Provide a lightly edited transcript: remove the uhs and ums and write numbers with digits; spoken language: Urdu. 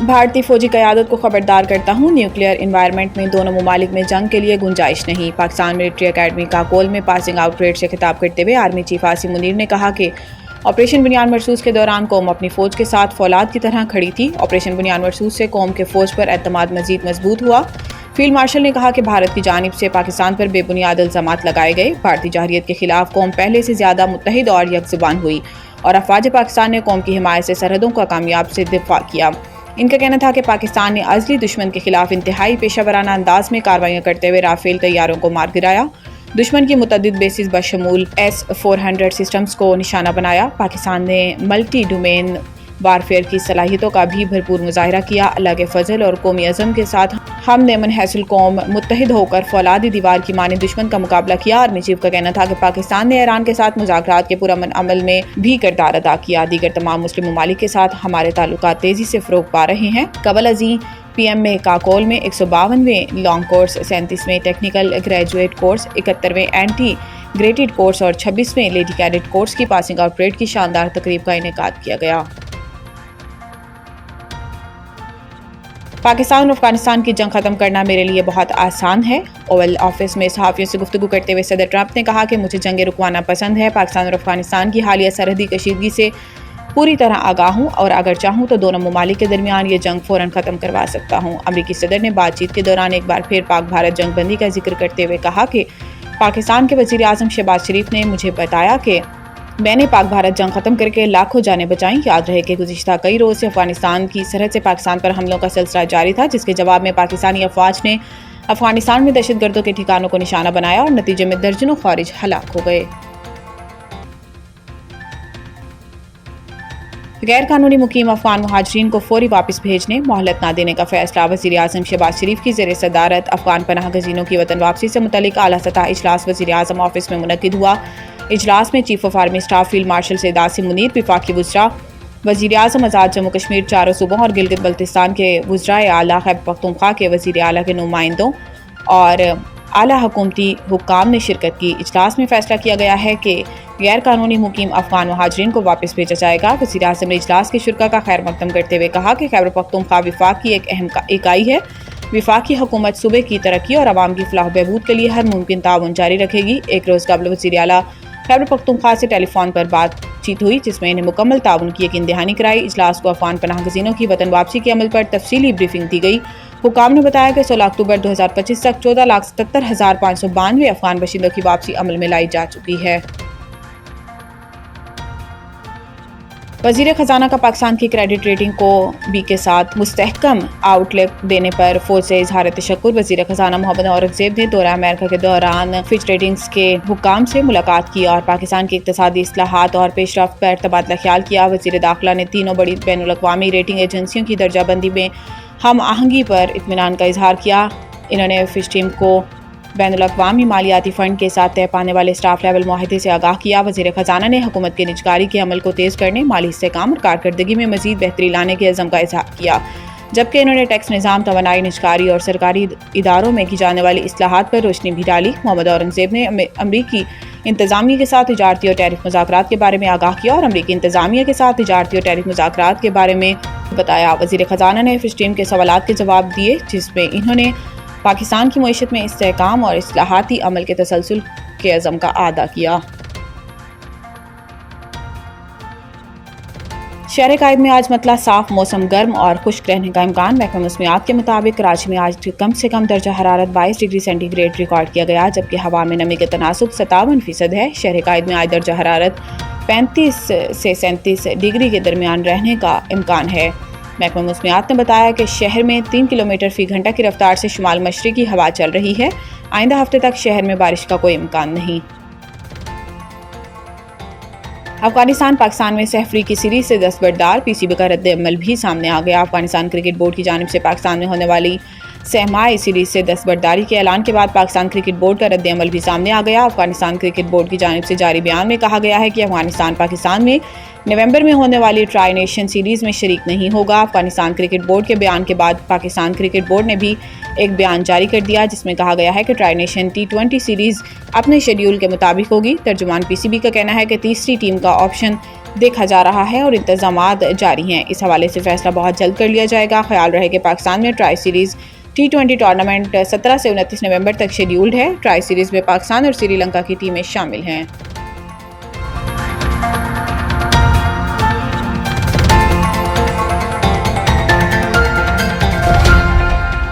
بھارتی فوجی قیادت کو خبردار کرتا ہوں، نیوکلیئر انوائرمنٹ میں دونوں ممالک میں جنگ کے لیے گنجائش نہیں۔ پاکستان ملٹری اکیڈمی کاکول میں پاسنگ آؤٹ پریڈ سے خطاب کرتے ہوئے آرمی چیف عاصم منیر نے کہا کہ آپریشن بنیاد مرصوص کے دوران قوم اپنی فوج کے ساتھ فولاد کی طرح کھڑی تھی۔ آپریشن بنیاد مرصوص سے قوم کے فوج پر اعتماد مزید مضبوط ہوا۔ فیلڈ مارشل نے کہا کہ بھارت کی جانب سے پاکستان پر بے بنیاد الزامات لگائے گئے۔ بھارتی جارحیت کے خلاف قوم پہلے سے زیادہ متحد اور یک زبان ہوئی اور افواج پاکستان نے قوم کی حمایت سے سرحدوں کا کامیاب سے دفاع کیا۔ ان کا کہنا تھا کہ پاکستان نے ازلی دشمن کے خلاف انتہائی پیشہ ورانہ انداز میں کارروائیاں کرتے ہوئے رافیل طیاروں کو مار گرایا، دشمن کی متعدد بیسز بشمول S-400 سسٹمز کو نشانہ بنایا۔ پاکستان نے ملٹی ڈومین وارفیئر کی صلاحیتوں کا بھی بھرپور مظاہرہ کیا۔ اللہ کے فضل اور قومی عزم کے ساتھ ہم نے منحصر قوم متحد ہو کر فولادی دیوار کی مانند دشمن کا مقابلہ کیا۔ آرمی چیف کا کہنا تھا کہ پاکستان نے ایران کے ساتھ مذاکرات کے پرامن عمل میں بھی کردار ادا کیا۔ دیگر تمام مسلم ممالک کے ساتھ ہمارے تعلقات تیزی سے فروغ پا رہے ہیں۔ قبل ازیں PM میں کاکول میں 152ویں لانگ کورس، 37ویں ٹیکنیکل گریجویٹ کورس، 71ویں اینٹی گریڈڈ کورس اور 26ویں لیڈی کیڈٹ کورس کی پاسنگ آؤٹ پریڈ کی شاندار تقریب کا انعقاد کیا گیا۔ پاکستان اور افغانستان کی جنگ ختم کرنا میرے لیے بہت آسان ہے۔ اوول آفس میں صحافیوں سے گفتگو کرتے ہوئے صدر ٹرمپ نے کہا کہ مجھے جنگیں رکوانا پسند ہے۔ پاکستان اور افغانستان کی حالیہ سرحدی کشیدگی سے پوری طرح آگاہ ہوں اور اگر چاہوں تو دونوں ممالک کے درمیان یہ جنگ فوراً ختم کروا سکتا ہوں۔ امریکی صدر نے بات چیت کے دوران ایک بار پھر پاک بھارت جنگ بندی کا ذکر کرتے ہوئے کہا کہ پاکستان کے وزیر اعظم شہباز شریف نے مجھے بتایا کہ میں نے پاک بھارت جنگ ختم کر کے لاکھوں جانیں بچائیں۔ یاد رہے کہ گزشتہ کئی روز سے افغانستان کی سرحد سے پاکستان پر حملوں کا سلسلہ جاری تھا، جس کے جواب میں پاکستانی افواج نے افغانستان میں دہشت گردوں کے ٹھکانوں کو نشانہ بنایا اور نتیجے میں درجنوں خارج ہلاک ہو گئے۔ غیر قانونی مقیم افغان مہاجرین کو فوری واپس بھیجنے، مہلت نہ دینے کا فیصلہ وزیر اعظم شہباز شریف کی زیر صدارت افغان پناہ گزینوں کی وطن واپسی سے متعلق اعلیٰ سطح اجلاس وزیر اعظم آفس میں منعقد ہوا۔ اجلاس میں chief of army staff field marshal Syed Asim Munir, وفاقی وزراء، وزیر اعظم آزاد جموں کشمیر چاروں صوبوں اور گلگت بلتستان کے وزرائے اعلیٰ، خیبر پختونخوا کے وزیر اعلیٰ کے نمائندوں اور اعلیٰ حکومتی حکام نے شرکت کی۔ اجلاس میں فیصلہ کیا گیا ہے کہ غیر قانونی مقیم افغان مہاجرین کو واپس بھیجا جائے گا۔ وزیر اعظم نے اجلاس کے شرکاء کا خیر مقدم کرتے ہوئے کہا کہ خیبر پختونخوا وفاق کی ایک اہم اکائی ہے۔ وفاقی حکومت صوبے کی ترقی اور عوام کی فلاح و بہبود کے لیے ہر ممکن تعاون جاری رکھے گی۔ ایک روز قبل وزیر اعلیٰ خیبر پختونخوا سے ٹیلی فون پر بات چیت ہوئی، جس میں انہیں مکمل تعاون کی یقین دہانی کرائی۔ اجلاس کو افغان پناہ گزینوں کی وطن واپسی کے عمل پر تفصیلی بریفنگ دی گئی۔ حکام نے بتایا کہ 16 اکتوبر 2025 تک 14,77,592 افغان باشندوں کی واپسی عمل میں لائی جا چکی ہے۔ وزیر خزانہ کا پاکستان کی کریڈٹ ریٹنگ کو B کے ساتھ مستحکم آؤٹ لک دینے پر فوج سے اظہار تشکر۔ وزیر خزانہ محمد اورنگزیب نے دورہ امریکہ کے دوران فچ ریٹنگز کے حکام سے ملاقات کی اور پاکستان کی اقتصادی اصلاحات اور پیش رفت پر تبادلہ خیال کیا۔ وزیر داخلہ نے تینوں بڑی بین الاقوامی ریٹنگ ایجنسیوں کی درجہ بندی میں ہم آہنگی پر اطمینان کا اظہار کیا۔ انہوں نے فچ ٹیم کو بین الاقوامی مالیاتی فنڈ کے ساتھ طے پانے والے اسٹاف لیول معاہدے سے آگاہ کیا۔ وزیر خزانہ نے حکومت کے نجکاری کے عمل کو تیز کرنے، مالی استحکام اور کارکردگی میں مزید بہتری لانے کے عزم کا اظہار کیا، جبکہ انہوں نے ٹیکس نظام، توانائی، نجکاری اور سرکاری اداروں میں کی جانے والی اصلاحات پر روشنی بھی ڈالی۔ محمد اورنگزیب نے امریکی انتظامیہ کے ساتھ تجارتی اور ٹیرف مذاکرات کے بارے میں آگاہ کیا اور امریکی انتظامیہ کے ساتھ تجارتی اور ٹیرف مذاکرات کے بارے میں بتایا۔ وزیر خزانہ نے فچ ٹیم کے سوالات کے جواب دیے، جس میں انہوں نے پاکستان کی معیشت میں استحکام اور اصلاحاتی عمل کے تسلسل کے عزم کا اعادہ کیا۔ شہر قائد میں آج مطلع صاف، موسم گرم اور خشک رہنے کا امکان۔ محکمہ موسمیات کے مطابق کراچی میں آج کم سے کم درجہ حرارت 22 ڈگری سینٹی گریڈ ریکارڈ کیا گیا، جبکہ ہوا میں نمی کا تناسب 57% ہے۔ شہر قائد میں آج درجہ حرارت 35 سے 37 ڈگری کے درمیان رہنے کا امکان ہے۔ محکمہ موسمیات نے بتایا کہ شہر میں 3 کلومیٹر فی گھنٹہ کی رفتار سے شمال مشرقی ہوا چل رہی ہے۔ آئندہ ہفتے تک شہر میں بارش کا کوئی امکان نہیں۔ افغانستان پاکستان میں سہ افریقی سیریز سے دستبردار، PCB کا رد عمل بھی سامنے آ گیا۔ افغانستان کرکٹ بورڈ کی جانب سے پاکستان میں ہونے والی سہ ماہی سیریز سے دستبرداری کے اعلان کے بعد پاکستان کرکٹ بورڈ کا رد عمل بھی سامنے آ گیا۔ افغانستان کرکٹ بورڈ کی جانب سے جاری بیان میں کہا گیا ہے کہ افغانستان پاکستان میں نومبر میں ہونے والی ٹرائی نیشن سیریز میں شریک نہیں ہوگا۔ افغانستان کرکٹ بورڈ کے بیان کے بعد پاکستان کرکٹ بورڈ نے بھی ایک بیان جاری کر دیا، جس میں کہا گیا ہے کہ ٹرائی نیشن T20 سیریز اپنے شیڈیول کے مطابق ہوگی۔ ترجمان PCB کا کہنا ہے کہ تیسری ٹیم کا آپشن دیکھا جا رہا ہے اور انتظامات جاری ہیں۔ اس حوالے سے فیصلہ بہت جلد کر لیا جائے گا۔ خیال رہے کہ پاکستان میں ٹرائی سیریز T20 ٹورنامنٹ 17 سے 29 نومبر تک شیڈیولڈ ہے۔ ٹرائی سیریز میں پاکستان اور سری لنکا کی ٹیمیں شامل ہیں۔